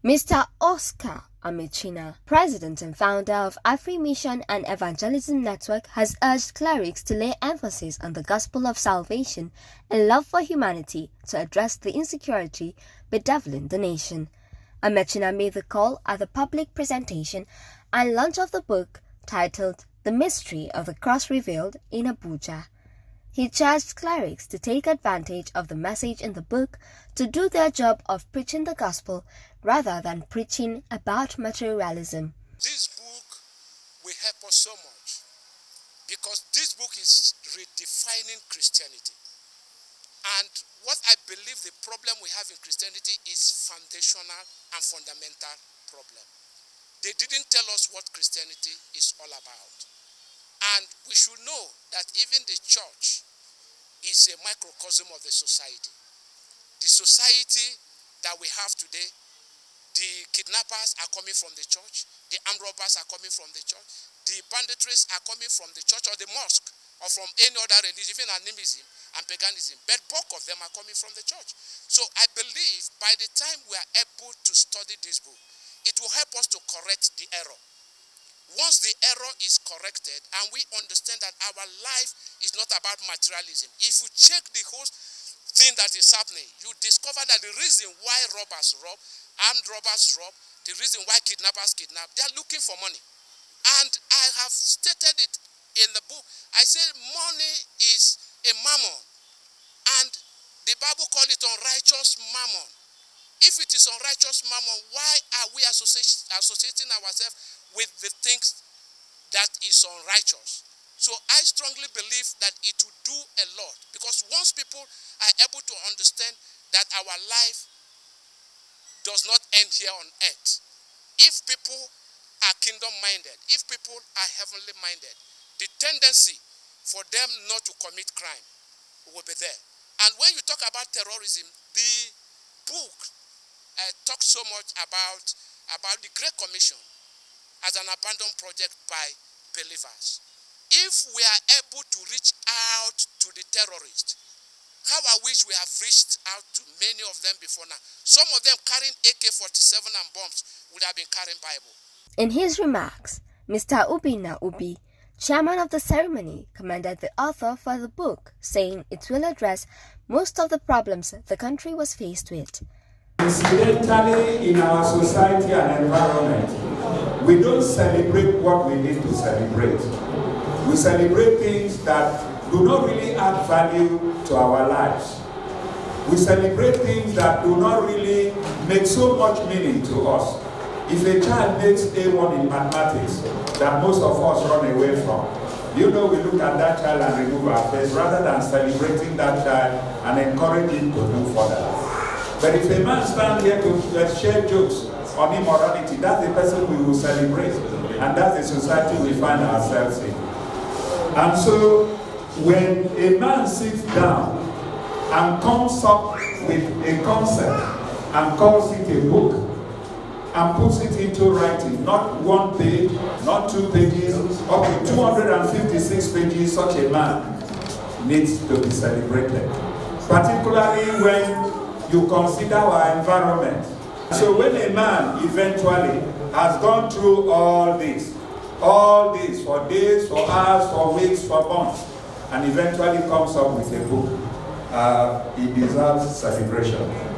Mr. Oscar Amaechina, president and founder of Afri-Mission and Evangelism Network, has urged clerics to lay emphasis on the gospel of salvation and love for humanity to address the insecurity bedeviling the nation. Amaechina made the call at the public presentation and launch of the book titled The Mystery of the Cross Revealed in Abuja. He charged clerics to take advantage of the message in the book to do their job of preaching the gospel rather than preaching about materialism. This book will help us so much because this book is redefining Christianity. And what I believe the problem we have in Christianity is foundational and fundamental problem. They didn't tell us what Christianity is all about. And we should know that even the church is a microcosm of the society. The society that we have today, the kidnappers are coming from the church, the armed robbers are coming from the church, the banditries are coming from the church or the mosque or from any other religion, even animism and paganism. But bulk of them are coming from the church. So I believe by the time we are able to study this book, it will help us to correct the error. Once the error is corrected and we understand that our life is not about materialism, if you check the whole thing that is happening, you discover that the reason why robbers rob, armed robbers rob, the reason why kidnappers kidnap, they are looking for money. And I have stated it in the book. I say money is a mammon, and the Bible calls it unrighteous mammon. If it is unrighteous mammon, why are we associating ourselves with the things that is unrighteous? So I strongly believe that it will do a lot, because once people are able to understand that our life does not end here on earth, if people are kingdom-minded, if people are heavenly-minded, the tendency for them not to commit crime will be there. And when you talk about terrorism, the book talks so much about the Great Commission as an abandoned project by believers. If we are able to reach out to the terrorists, how I wish we have reached out to many of them before now. Some of them carrying AK-47 and bombs would have been carrying Bible. In his remarks, Mr. Ubina Ubi, chairman of the ceremony, commended the author for the book, saying it will address most of the problems the country was faced with. Incidentally, in our society and environment, we don't celebrate what we need to celebrate. We celebrate things that do not really add value to our lives. We celebrate things that do not really make so much meaning to us. If a child makes A1 in mathematics, that most of us run away from, we look at that child and remove our face rather than celebrating that child and encouraging him to do further. But if a man stands here to share jokes on immorality, that's the person we will celebrate. And that's the society we find ourselves in. And so, when a man sits down and comes up with a concept and calls it a book and puts it into writing, not one page, not 2 pages, up to 256 pages, such a man needs to be celebrated. Particularly when you consider our environment. So when a man eventually has gone through all this for days, for hours, for weeks, for months, and eventually comes up with a book, he deserves celebration.